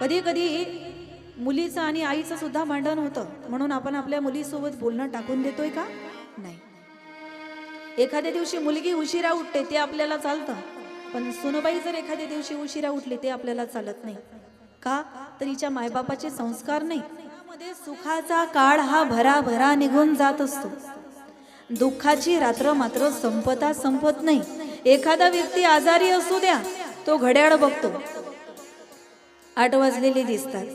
कधी कधी मुलीचं आणि आईचं सुद्धा भांडण होतं, म्हणून आपण आपल्या मुलीसोबत बोलणं टाकून देतोय का? नाही. एखाद्या दिवशी मुलगी उशिरा उठते ते आपल्याला चालतं, पण सुनबाई जर एखाद्या दिवशी उशिरा उठली ते आपल्याला चालत नाही. का? तर हिच्या मायबापाचे संस्कार नाही. मध्ये सुखाचा काळ हा भराभरा निघून जात असतो, दुःखाची रात्र मात्र संपत नाही. एखादा व्यक्ती आजारी असू द्या, तो घड्याळ बघतो, 8 वाजलेले दिसतात,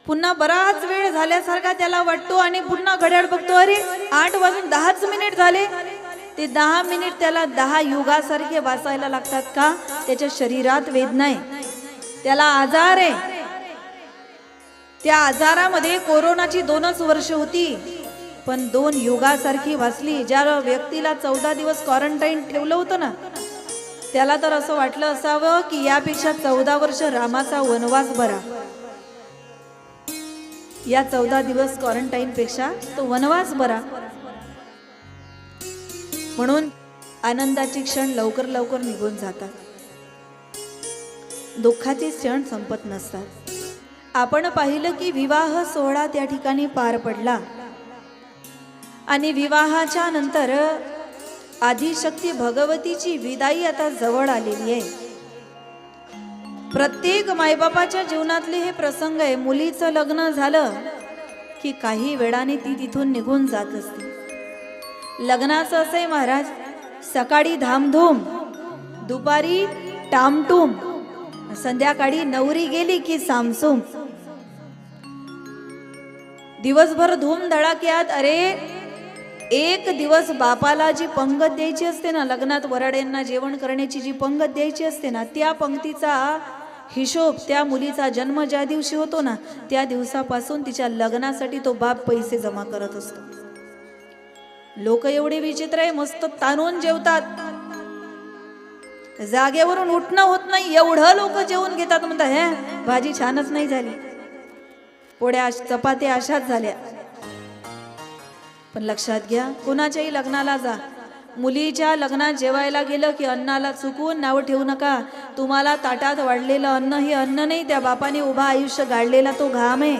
पुन्हा बराच वेळ झाल्यासारखा त्याला वाटतो आणि पुन्हा घड्याळ बघतो, अरे 8 वाजून 10च मिनिट झाले. ते 10 मिनिट त्याला 10 युगासारखे वाचायला लागतात. का? त्याच्या शरीरात वेदना आहे, त्याला आजार आहे. त्या आजारामध्ये कोरोनाची 2च वर्ष होती, पण 2 युगासारखी वाचली. ज्या व्यक्तीला 14 दिवस क्वारंटाईन ठेवलं होतं ना, त्याला तर असं वाटलं असावं की यापेक्षा 14 वर्ष रामाचा वनवास बरा. या 14 दिवस क्वारंटाईन पेक्षा तो वनवास बरा. म्हणून आनंदाचे क्षण लवकर लवकर निघून जातात, दुःखाचे क्षण संपत नसतात. आपण पाहिलं की विवाह सोहळा त्या ठिकाणी पार पडला आणि विवाहाच्या नंतर आदिशक्ती भगवतीची विदाई आता जवळ आलेली आहे. प्रत्येक मायबापाच्या जीवनातले हे प्रसंग आहे. मुलीचं लग्न झालं की काही वेळाने ती तिथून निघून जात असते. लग्नाचं असं आहे महाराज, सकाळी धामधूम, दुपारी टामटूम, संध्याकाळी नवरी गेली की सामसूम. दिवसभर धूम धडाक्यात. अरे एक दिवस बापाला जी पंगत द्यायची असते ना, लग्नात वराड्यांना जेवण करण्याची जी पंगत द्यायची असते ना, त्या पंक्तीचा हिशोब त्या मुलीचा जन्म ज्या दिवशी होतो ना, त्या दिवसापासून तिच्या लग्नासाठी तो बाप पैसे जमा करत असतो. लोक एवढे विचित्र आहे, मस्त ताणून जेवतात, जागेवरून उठणं होत नाही, एवढं लोक जेवून घेतात. म्हणतात हे भाजी छानच नाही झाली, पोळ्या चपात्या अशाच झाल्या. पण लक्षात घ्या, कुणाच्याही लग्नाला जा, मुलीच्या लग्नात जेवायला गेलं की अन्नाला चुकून नाव ठेवू नका. तुम्हाला ताटात वाढलेलं अन्न हे अन्न नाही, त्या बापाने उभा आयुष्य गाळलेला तो घाम आहे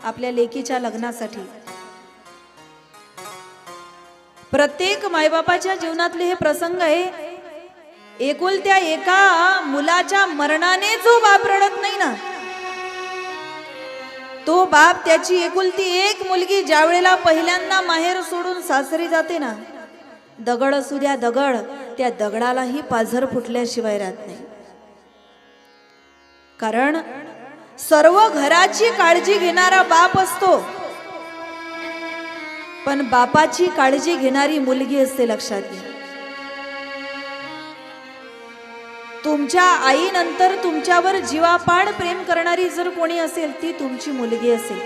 आपल्या लेकीच्या लग्नासाठी. प्रत्येक मायबापाच्या जीवनातले हे प्रसंग आहे. एकुलत्या एका मुलाच्या मरणाने जो बाप रडत नाही ना, तो बाप त्याची एकुलती एक मुलगी ज्या वेळेला पहिल्यांदा माहेर सोडून सासरी जाते ना, दगड असू द्या दगड, त्या दगडालाही पाझर फुटल्याशिवाय राहत नाही. कारण सर्व घराची काळजी घेणारा बाप असतो, पण बापाची काळजी घेणारी मुलगी असते. लक्षात घ्या, तुमच्या आईनंतर तुमच्यावर जीवापाड प्रेम करणारी जर कोणी असेल, ती तुमची मुलगी असेल.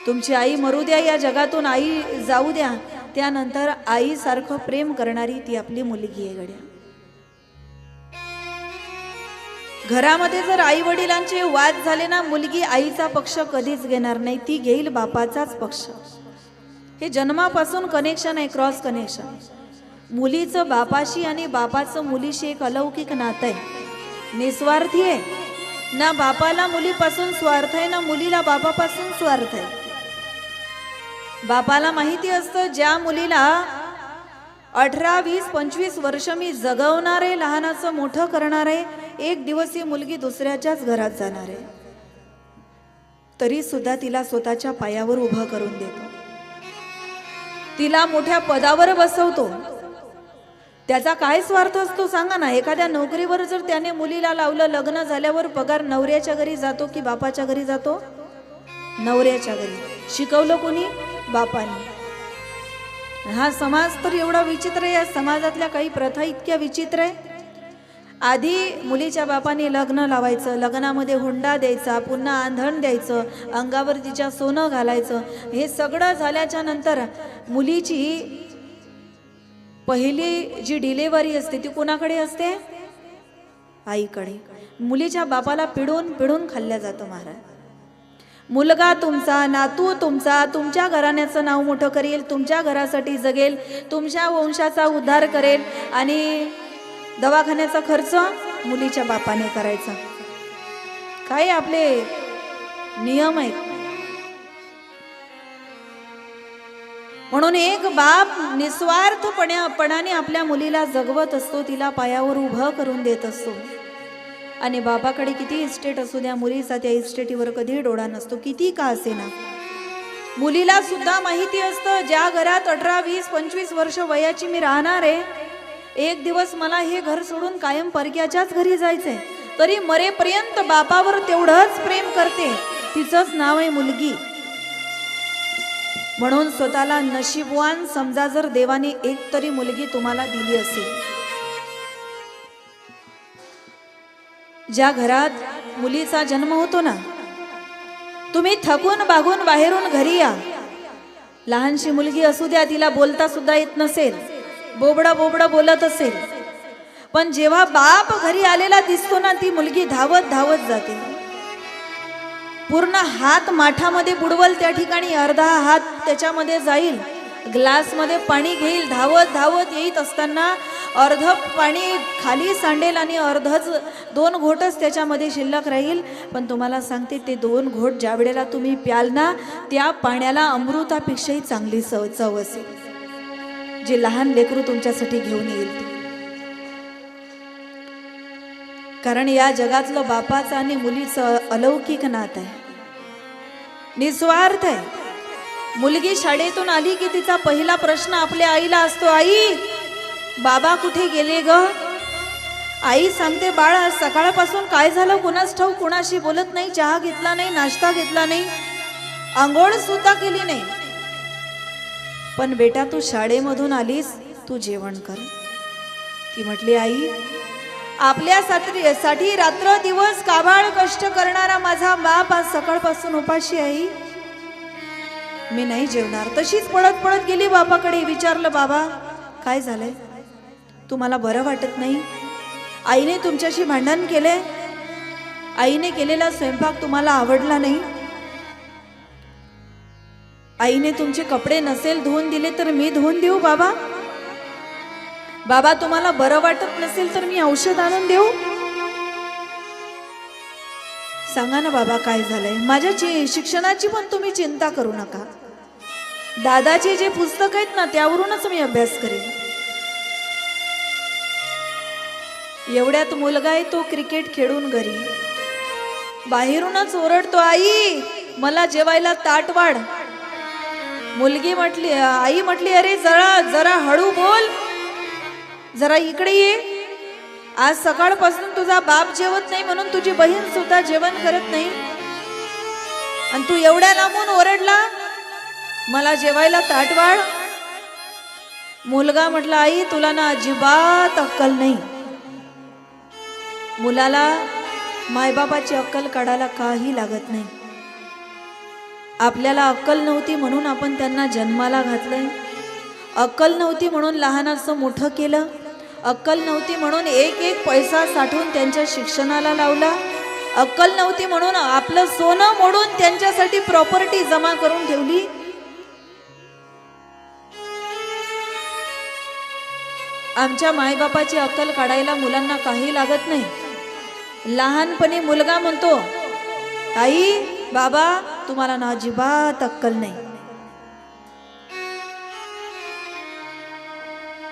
तुमची आई मरू द्या या जगातून, आई जाऊ द्या, त्यानंतर आई सारखं प्रेम करणारी ती आपली मुलगी आहे. गड्या, घरामध्ये जर आई वडिलांचे वाद झाले ना, मुलगी आईचा पक्ष कधीच घेणार नाही, ती घेईल बापाचाच पक्ष. हे जन्मापासून कनेक्शन आहे, क्रॉस कनेक्शन. मुलीचं बापाशी आणि बापाचं मुलीशी एक अलौकिक नातं आहे, निस्वार्थी आहे. ना बापाला मुलीपासून स्वार्थ आहे, ना मुलीला बापापासून स्वार्थ आहे. बापाला माहिती असतं, ज्या मुलीला 18, 20, 25 वर्ष मी जगवणार आहे, लहानाचं मोठं करणार आहे, एक दिवस ही मुलगी दुसऱ्याच्याच घरात जाणार आहे, तरी सुद्धा तिला स्वतःच्या पायावर उभं करून देतो, तिला मोठ्या पदावर बसवतो. त्याचा काय स्वार्थ असतो सांगा ना? एखाद्या नोकरीवर जर त्याने मुलीला लावलं, लग्न झाल्यावर पगार नवऱ्याच्या घरी जातो की बापाच्या घरी जातो? नवऱ्याच्या घरी. शिकवलं कोणी? बापाने. हा समाज तर एवढा विचित्र आहे. या समाजातल्या काही प्रथा इतक्या विचित्र आहे. आधी मुलीच्या बापाने लग्न लावायचं, लग्नामध्ये हुंडा द्यायचा, पुन्हा आंधण द्यायचं, अंगावर तिच्या सोनं घालायचं. हे सगळं झाल्याच्या नंतर मुलीची पहिली जी डिलेवरी असते ती कोणाकडे असते? आईकडे. मुलीच्या बापाला पिडून पिडून खाल्ल्या जातं महाराज. मुलगा तुमचा, नातू तुमचा, तुमच्या घराण्याचं नाव मोठं करेल, तुमच्या घरासाठी जगेल, तुमच्या वंशाचा उद्धार करेल, आणि दवाखान्याचा खर्च मुलीच्या बापाने करायचा. काय आपले नियम आहेत. म्हणून एक बाप निस्वार्थपणाने आपल्या मुलीला जगवत असतो, तिला पायावर उभं करून देत असतो. आणि बाबाकडे किती इस्टेट असू द्या, मुलीचा त्या इस्टेटीवर कधी डोळा नसतो, किती का असेना. मुलीला सुद्धा माहिती असतं, ज्या घरात 18, 20, 25 वर्ष वयाची मी राहणार आहे, एक दिवस मला हे घर सोडून कायम परक्याच्याच घरी जायचंय. तरी मरेपर्यंत बापावर तेवढंच प्रेम करते. तिचंच नाव आहे मुलगी. म्हणून स्वतःला नशीबवान समजा जर देवाने एक तरी मुलगी तुम्हाला दिली असेल. ज्या घरात मुलीचा जन्म होतो ना, तुम्ही थकून बागून बाहेरून घरी या, लहानशी मुलगी असू द्या, तिला बोलता सुद्धा येत नसेल, बोबडा बोलत असेल, पण जेव्हा बाप घरी आलेला दिसतो ना, ती मुलगी धावत धावत जाते. पूर्ण हात माठामध्ये बुडवल, त्या ठिकाणी अर्धा हात त्याच्यामध्ये जाईल, ग्लासमध्ये पाणी घेईल, धावत धावत येत असताना अर्ध पाणी खाली सांडेल आणि अर्धच 2 घोटच त्याच्यामध्ये शिल्लक राहील. पण तुम्हाला सांगते, ते 2 घोट ज्या वेळेला तुम्ही प्याल ना, त्या पाण्याला अमृतापेक्षाही चांगली चव असेल, जे लहान लेकरू तुमच्यासाठी घेऊन येईल. कारण या जगातलं बापाचं आणि मुलीचं अलौकिक नातं आहे, निस्वार्थ आहे. मुलगी शाळेतून आली की तिचा पहिला प्रश्न आपल्या आईला असतो, आई बाबा कुठे गेले ग? आई सांगते, बाळ आज सकाळपासून काय झालं कोणास ठाऊक, कोणाशी बोलत नाही, चहा घेतला नाही, नाश्ता घेतला नाही, आंघोळ सुद्धा केली नाही. पण बेटा तू शाळेमधून आलीस, तू जेवण कर. ती म्हटली, आई आपल्यासाठी रात्र दिवस काबाड कष्ट करणारा माझा बाप आज सकाळपासून उपाशी आहे, मी नाही जेवणार. तशीच पळत पळत गेली बापाकडे. विचारलं, बाबा काय झालंय, तुम्हाला बरं वाटत नाही? आईने तुमच्याशी भांडण केले, आईने केलेला स्वयंपाक तुम्हाला आवडला नाही, आईने तुमचे कपडे नसेल धुवून दिले तर मी धुवून देऊ बाबा? बाबा तुम्हाला बरं वाटत नसेल तर मी औषध आणून देऊ? सांगा ना बाबा काय झालंय. माझ्या शिक्षणाची पण तुम्ही चिंता करू नका, दादाचे जे पुस्तक आहेत ना त्यावरूनच मी अभ्यास करेन. एवढ्यात मुलगा आहे, तो क्रिकेट खेळून घरी बाहेरूनच ओरडतो, आई मला जेवायला ताट वाढ. मुलगी म्हटली, आई म्हटली, अरे जरा हळू बोल, जरा इकडे ये. आज सकाळपासून तुझा बाप जेवत नाही म्हणून तुझी बहीण सुद्धा जेवण करत नाही, आणि तू एवढ्या लांबून ओरडला मला जेवायला ताट वाढ. मुलगा म्हटला, आई तुला ना अजिबात अक्कल नाही. मुलाला मायबापाची अक्कल काढायला काही लागत नाही. आपल्याला अक्कल नव्हती म्हणून आपण त्यांना जन्माला घातलंय, अक्कल नव्हती म्हणून लहानाचं मोठं केलं, अक्कल नव्हती म्हणून एक एक पैसा साठवून त्यांच्या शिक्षणाला लावला, अक्कल नव्हती म्हणून आपलं सोनं मोडून त्यांच्यासाठी प्रॉपर्टी जमा करून ठेवली. आमच्या मायबापाची अक्कल काढायला मुलांना काही लागत नाही. लहानपणी मुलगा म्हणतो, आई बाबा तुम्हाला ना अजिबात अक्कल नाही.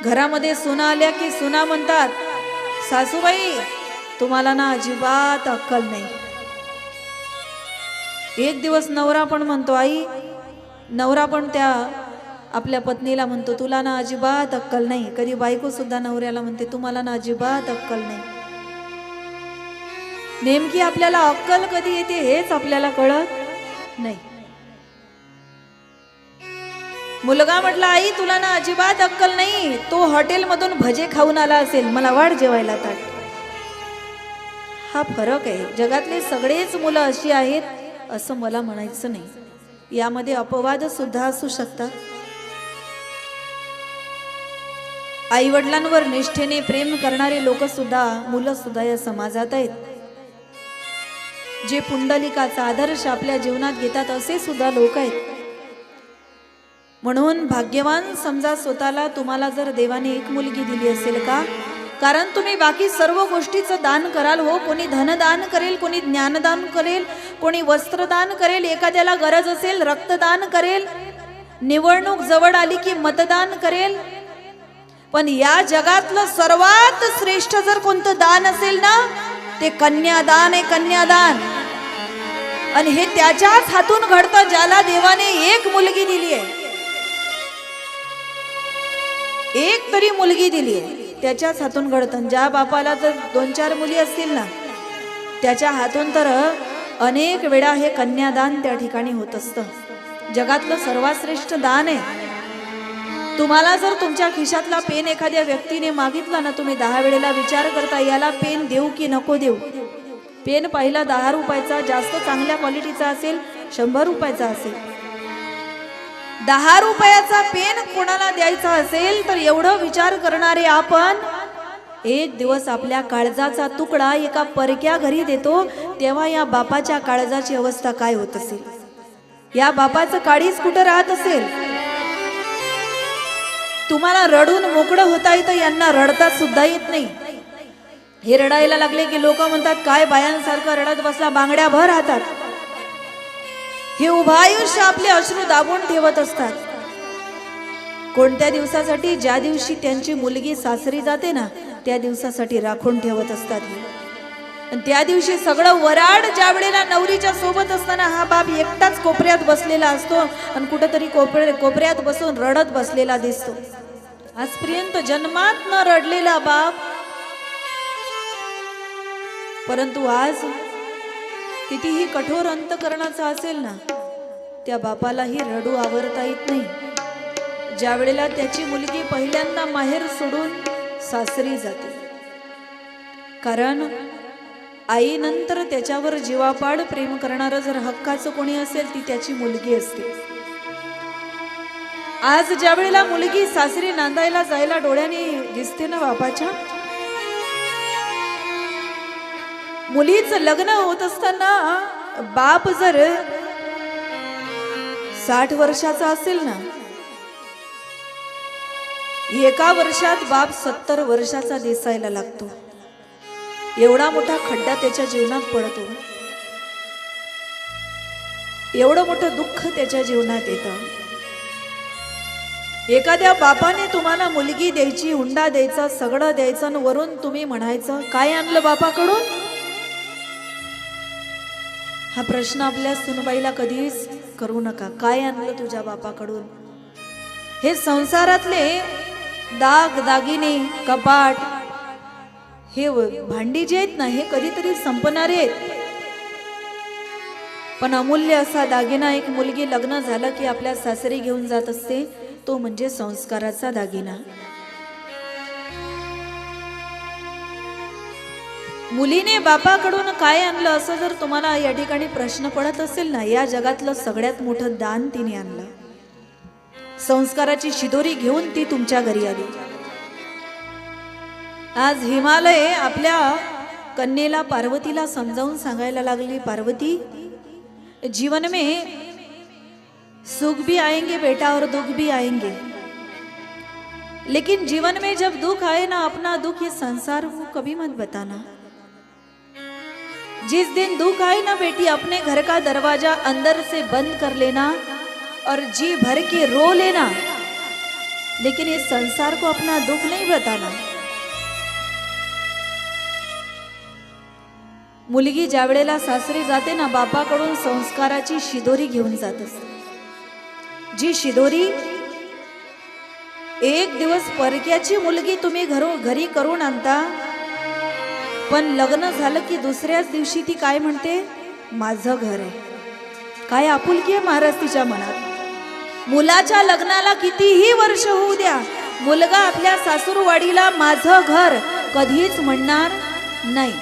घरामध्ये सुना आल्या की सुना म्हणतात, सासूबाई तुम्हाला ना अजिबात अक्कल नाही. एक दिवस नवरा पण म्हणतो, आई नवरा पण त्या आपल्या पत्नीला म्हणतो, तुला ना अजिबात अक्कल नाही. कधी बायको सुद्धा नवऱ्याला म्हणते, तुम्हाला ना अजिबात अक्कल नाही. नेमकी आपल्याला अक्कल कधी येते हेच आपल्याला कळत नाही. मुलगा म्हटला, आई तुला ना अजिबात अक्कल नाही. तो हॉटेलमधून भजे खाऊन आला असेल, मला वाढ जेवायला ताट. हा फरक आहे. जगातले सगळेच मुलं अशी आहेत असं मला म्हणायचं नाही. यामध्ये अपवाद सुद्धा असू शकतात. आई वडिलांवर निष्ठेने प्रेम करणारे लोक सुद्धा, मुलं सुद्धा या समाजात आहेत. जे पुंडलिकाचा आदर्श आपल्या जीवनात घेतात असे सुद्धा लोक आहेत. म्हणून भाग्यवान समजा स्वतःला. तुम्हाला जर देवाने एक मुलगी दिली असेल का, कारण तुम्ही बाकी सर्व गोष्टीचं दान कराल हो. कोणी धनदान करेल, कोणी ज्ञानदान करेल, कोणी वस्त्रदान करेल, एखाद्याला गरज असेल रक्तदान करेल, निवडणूक जवळ आली की मतदान करेल. पण या जगातलं सर्वात श्रेष्ठ जर कोणतं दान असेल ना, ते कन्यादान आहे. कन्यादान. आणि हे त्याच्याच हातून घडतं ज्याला देवाने एक मुलगी दिली आहे. एक तरी मुलगी दिली आहे, त्याच्याच हातून घडतं. ज्या बापाला जर 2-4 मुली असतील ना, त्याच्या हातून तर अनेक वेळा हे कन्यादान त्या ठिकाणी होत असतं. जगातलं सर्वात श्रेष्ठ दान आहे. तुम्हाला जर तुमच्या खिशातला पेन एखाद्या व्यक्तीने मागितला ना, तुम्ही 10 वेळेला विचार करता याला पेन देऊ की नको देऊ. पेन पहिला 10 रुपयाचा, जास्त चांगल्या क्वालिटीचा असेल 100 रुपयाचा असेल. 10 रुपयाचा पेन कोणाला द्यायचा असेल तर एवढं विचार करणारे आपण एक दिवस आपल्या काळजाचा तुकडा एका परक्या घरी देतो, तेव्हा या बापाच्या काळजाची अवस्था काय होत असेल. या बापाचं काळीज कुठं राहत असेल. तुम्हाला रडून मोकळं होता येतं, यांना रडता सुद्धा येत नाही. हे रडायला लागले की लोक म्हणतात काय बायांसारखं रडत बसला, बांगड्या भर राहतात. हे उभं आयुष्य आपले अश्रू दाबून ठेवत असतात. कोणत्या दिवसासाठी? ज्या दिवशी त्यांची मुलगी सासरी जाते ना, त्या दिवसासाठी राखून ठेवत असतात. आणि त्या दिवशी सगळं वराड ज्या वेळेला नवरीच्या सोबत असताना हा बाप एकटाच कोपऱ्यात बसलेला असतो आणि कुठंतरी कोपऱ्यात बसून रडत बसलेला दिसतो. आजपर्यंत जन्मात न रडलेला बाप, परंतु आज कितीही कठोर अंतकरणाचा असेल ना, त्या बापालाही रडू आवरता येत नाही. ज्या वेळेला त्याची मुलगी पहिल्यांदा माहेर सोडून सासरी जाते. कारण आईनंतर त्याच्यावर जीवापाड प्रेम करणारं जर हक्काचं कोणी असेल ती त्याची मुलगी असते. आज ज्या वेळेला मुलगी सासरी नांदायला जायला डोळ्याने दिसते ना बापाच्या, मुलीचं लग्न होत असताना बाप जर 60 वर्षाचा असेल ना, एका वर्षात बाप 70 वर्षाचा दिसायला लागतो. एवढा मोठा खड्डा त्याच्या जीवनात पडतो, एवढं मोठं दुःख त्याच्या जीवनात येतं. एखाद्या बापाने तुम्हाला मुलगी द्यायची, हुंडा द्यायचा, सगळं द्यायचं आणि वरून तुम्ही म्हणायचं काय आणलं बापाकडून. हा प्रश्न आपल्या सुनबाईला कधीच करू नका. काय आणलं तुझ्या बापाकडून. हे संसारातले दाग दागिने, कपाट, हे भांडी जे आहेत ना, हे कधीतरी संपणारे आहेत. पण अमूल्य असा दागिना एक मुलगी लग्न झालं की आपल्या सासरी घेऊन जात असते, तो म्हणजे संस्काराचा दागिना. मुलीने बापाकडून काय आणलं असं जर तुम्हाला या ठिकाणी प्रश्न पडत असेल ना, या जगातलं सगळ्यात मोठं दान तिने आणलं. संस्काराची शिदोरी घेऊन ती तुमच्या घरी आली. आज हिमालय आपल्या कन्येला पार्वतीला समजावून सांगायला लागली, पार्वती जीवन में सुख भी आएंगे बेटा और दुख भी आएंगे, लेकिन जीवन में जब दुख आए ना, अपना दुख ये संसार को कभी मत बताना. जिस दिन दुख आए ना बेटी, अपने घर का दरवाजा अंदर से बंद कर लेना और जी भर के रो लेना, लेकिन इस संसार को अपना दुख नहीं बताना. मुलगी ज्या वेळेला सासरी जाते ना, बापाकडून संस्काराची शिदोरी घेऊन जात असते. जी शिदोरी एक दिवस परक्याची मुलगी तुम्ही घरी करून आणता, पण लग्न झालं की दुसऱ्याच दिवशी ती काय म्हणते, माझं घर आहे. काय आपुलकी आहे महाराज तिच्या मनात. मुलाच्या लग्नाला कितीही वर्ष होऊ द्या, मुलगा आपल्या सासूरवाडीला माझं घर कधीच म्हणणार नाही.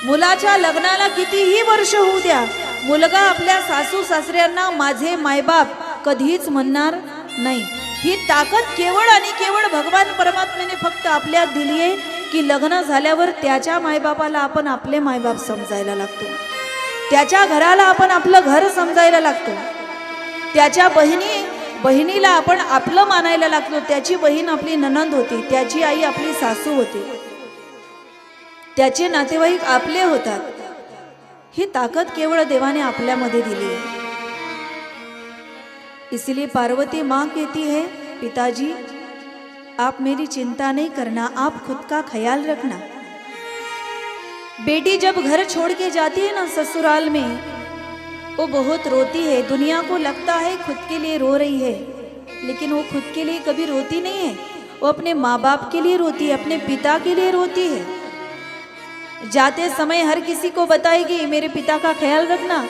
मुलाच्या लग्नाला कितीही वर्ष होऊ द्या, मुलगा आपल्या सासू सासऱ्यांना माझे मायबाप कधीच म्हणणार नाही. ही ताकद केवळ आणि केवळ भगवान परमात्म्याने फक्त आपल्यात दिली आहे की लग्न झाल्यावर त्याच्या मायबापाला आपण आपले मायबाप समजायला लागतो, त्याच्या घराला आपण आपलं घर समजायला लागतो. त्याच्या बहिणी बहिणीला आपण आपलं मानायला लागतो. त्याची बहीण आपली नणंद होती, त्याची आई आपली सासू होती, त्याचे नातेवाईक आपले होतात. ही ताकद केवळ देवाने आपल्यामध्ये दिली है. इसलिए पार्वती माँ कहती है, पिताजी आप मेरी चिंता नहीं करना, आप खुद का ख्याल रखना. बेटी जब घर छोड़ के जाती है ना ससुराल में, वो बहुत रोती है. दुनिया को लगता है खुद के लिए रो रही है, लेकिन वो खुद के लिए कभी रोती नहीं है. वो अपने माँ बाप के लिए रोती है, अपने पिता के लिए रोती है. जाते समय हर किसी को बताएगी मेरे पिता का ख्याल रखना.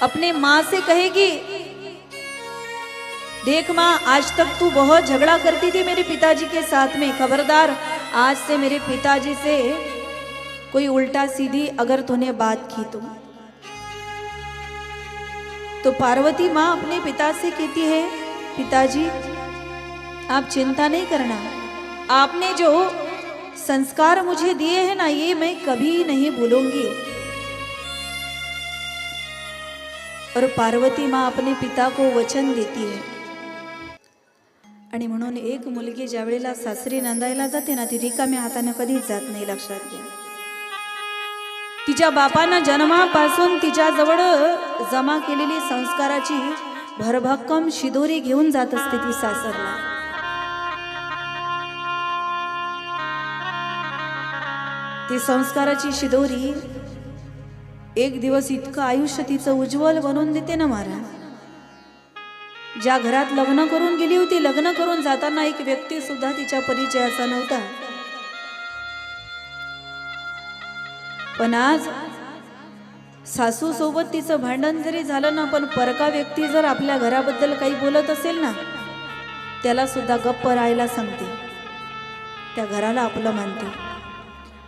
अपने माँ से कहेगी, देख माँ आज तक तू बहुत झगड़ा करती थी मेरे पिताजी के साथ में, खबरदार आज से मेरे पिताजी से कोई उल्टा सीधी अगर तूने बात की तो पार्वती माँ अपने पिता से कहती है, पिताजी आप चिंता नहीं करना, आपने जो संस्कार मुझे दिए हैं ना ये मैं कभी नहीं भूलूंगी. और पार्वती माँ अपने पिता को वचन देती है. आणि म्हणून एक मुलगी ज्या वेळेला सासरी नांदायला जाते ना ती रिकाम्या हाताने कधीच जात नाही, लक्षात घ्या. तिच्या बापानं जन्मापासून तिच्याजवळ जमा केलेली संस्काराची भरभक्कम शिदोरी घेऊन जात असते ती सासरला. ती संस्काराची शिदोरी एक दिवस इतकं आयुष्य तिचं उज्ज्वल बनवून देते ना महाराज. ज्या घरात लग्न करून गेली होती, लग्न करून जाताना एक व्यक्ती सुद्धा तिच्या परिचयाचा नव्हता, पण आज सासू सोबत तिचं भांडण जरी झालं ना, पण परका व्यक्ती जर आपल्या घराबद्दल काही बोलत असेल ना त्याला सुद्धा गप्प राहायला सांगते, त्या घराला आपलं मानते.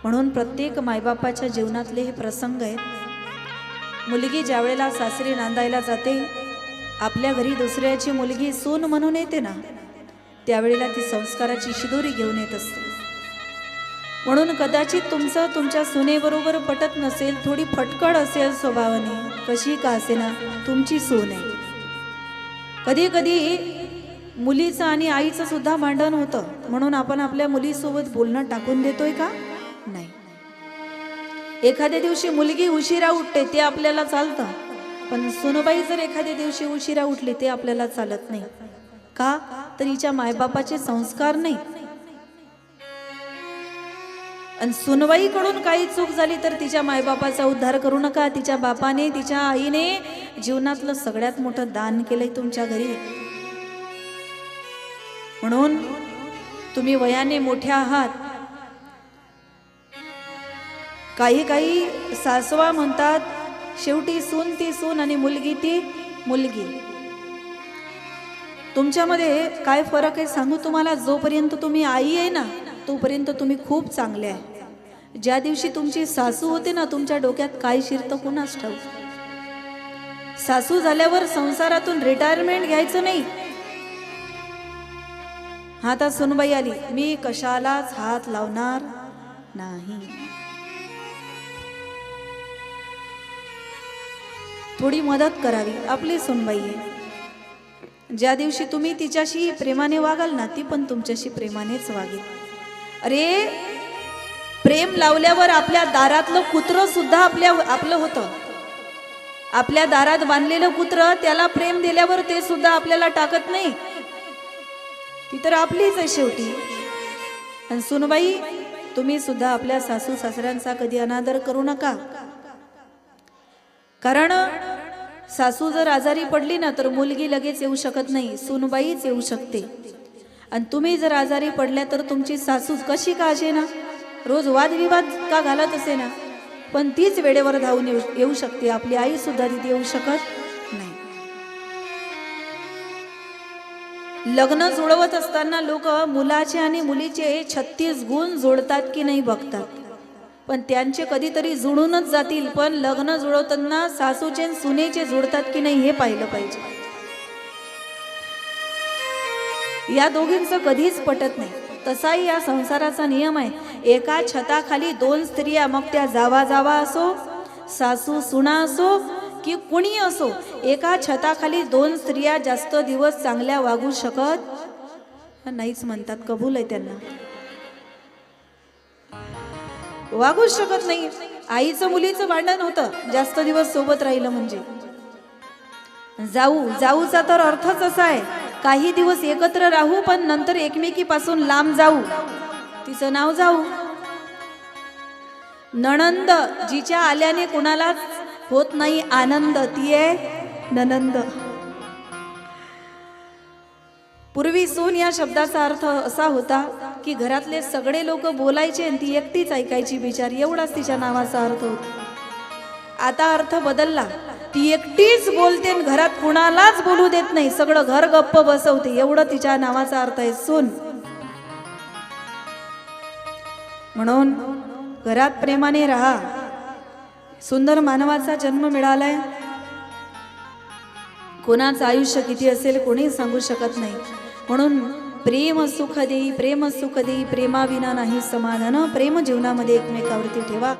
म्हणून प्रत्येक मायबापाच्या जीवनातले हे प्रसंग आहेत. मुलगी ज्या वेळेला सासरी नांदायला जाते, आपल्या घरी दुसऱ्याची मुलगी सून म्हणून येते ना, त्यावेळेला ती संस्काराची शिदोरी घेऊन येत असते. म्हणून कदाचित तुमचं तुमच्या सुनेबरोबर पटत नसेल, थोडी फटकड असेल स्वभावाने, कशी का असेना तुमची सून आहे. कधी कधी मुलीचं आणि आईचं सुद्धा भांडण होतं, म्हणून आपण आपल्या मुलीसोबत बोलणं टाकून देतोय का? नाही. एखाद्या दिवशी मुलगी उशिरा उठते ते आपल्याला चालतं, पण सुनबाई जर एखाद्या दिवशी उशिरा उठली ते आपल्याला चालत नाही. का? तर हिच्या मायबापाचे संस्कार नाही. आणि सुनबाईकडून काही चूक झाली तर तिच्या मायबापाचा उद्धार करू नका. तिच्या बापाने तिच्या आईने जीवनातलं सगळ्यात मोठं दान केलंय तुमच्या घरी. म्हणून तुम्ही वयाने मोठ्या आहात. काही काही सासवा म्हणतात शेवटी सून ती सून आणि मुलगी ती मुलगी. तुमच्यामध्ये काय फरक आहे सांगू तुम्हाला. जोपर्यंत तुम्ही आई आहे ना तोपर्यंत तुम्ही खूप चांगले आहे. ज्या दिवशी तुमची सासू होते ना तुमच्या डोक्यात काय शिरतं कुणास ठाऊक. सासू झाल्यावर संसारातून रिटायरमेंट घ्यायचं नाही. आता सुनबाई आली, मी कशालाच हात लावणार नाही. थोडी मदत करावी, आपली सुनबाई आहे. ज्या दिवशी तुम्ही तिच्याशी प्रेमाने वागाल ना ती पण तुमच्याशी प्रेमानेच वागेल. अरे प्रेम लावल्यावर आपल्या दारातलं कुत्र सुद्धा आपलं होतं. आपल्या दारात बांधलेलं कुत्र त्याला प्रेम दिल्यावर ते सुद्धा आपल्याला टाकत नाही. ती तर आपलीच आहे शेवटी. आणि सुनबाई तुम्ही सुद्धा आपल्या सासू सासऱ्यांचा कधी अनादर करू नका. कारण सासू जर आजारी पडली ना तर मुलगी लगेच येऊ शकत नाही, सुनबाईच येऊ शकते. आणि तुम्ही जर आजारी पडल्या तर तुमची सासू कशी का असे ना रोज वादविवाद का घालत असे ना पण तीच वेळेवर धावून येऊ शकते. आपली आई सुद्धा तिथे येऊ शकत नाही. लग्न जुळवत असताना लोक मुलाचे आणि मुलीचे 36 गुण जोडतात की नाही बघतात, पण त्यांचे कधीतरी जुळूनच जातील. पण लग्न जुळवताना सासूचे आणि सुनेचे जुळतात की नाही हे पाहिलं पाहिजे. या दोघींचं कधीच पटत नाही. तसाही या संसाराचा नियम आहे. एका छताखाली 2 स्त्रिया, मग त्या जावा जावा असो, सासू सुना असो की कुणी असो, एका छताखाली दोन स्त्रिया जास्त दिवस चांगल्या वागू शकत नाहीच म्हणतात. कबूल आहे त्यांना, वागूच शकत नाही. आईचं मुलीचं भांडण होतं, जास्त दिवस सोबत राहिलं म्हणजे. जाऊचा तर अर्थच असा आहे, काही दिवस एकत्र राहू पण नंतर एकमेकीपासून लांब जाऊ. तिचं नाव जाऊ. नणंद जिच्या आल्याने कुणालाच होत नाही आनंद, ती आहे ननंद. पूर्वी सून या शब्दाचा अर्थ असा होता की घरातले सगळे लोक बोलायचे आणि ती एकटीच ऐकायची बिचारी, एवढाच तिच्या नावाचा अर्थ होता. आता अर्थ बदलला, ती एकटीच बोलते आणि घरात कुणालाच बोलू देत नाही, सगळं घर गप्प बसवते, एवढं तिच्या नावाचा अर्थ आहे सून. म्हणून घरात प्रेमाने राहा. सुंदर मानवाचा जन्म मिळालाय. कोणाचं आयुष्य किती असेल कोणी सांगू शकत नाही. म्हणून प्रेम सुख देई, प्रेम सुख देई, प्रेमाविना नाही समाधान. प्रेम जीवनामध्ये एकमेकावरती ठेवा.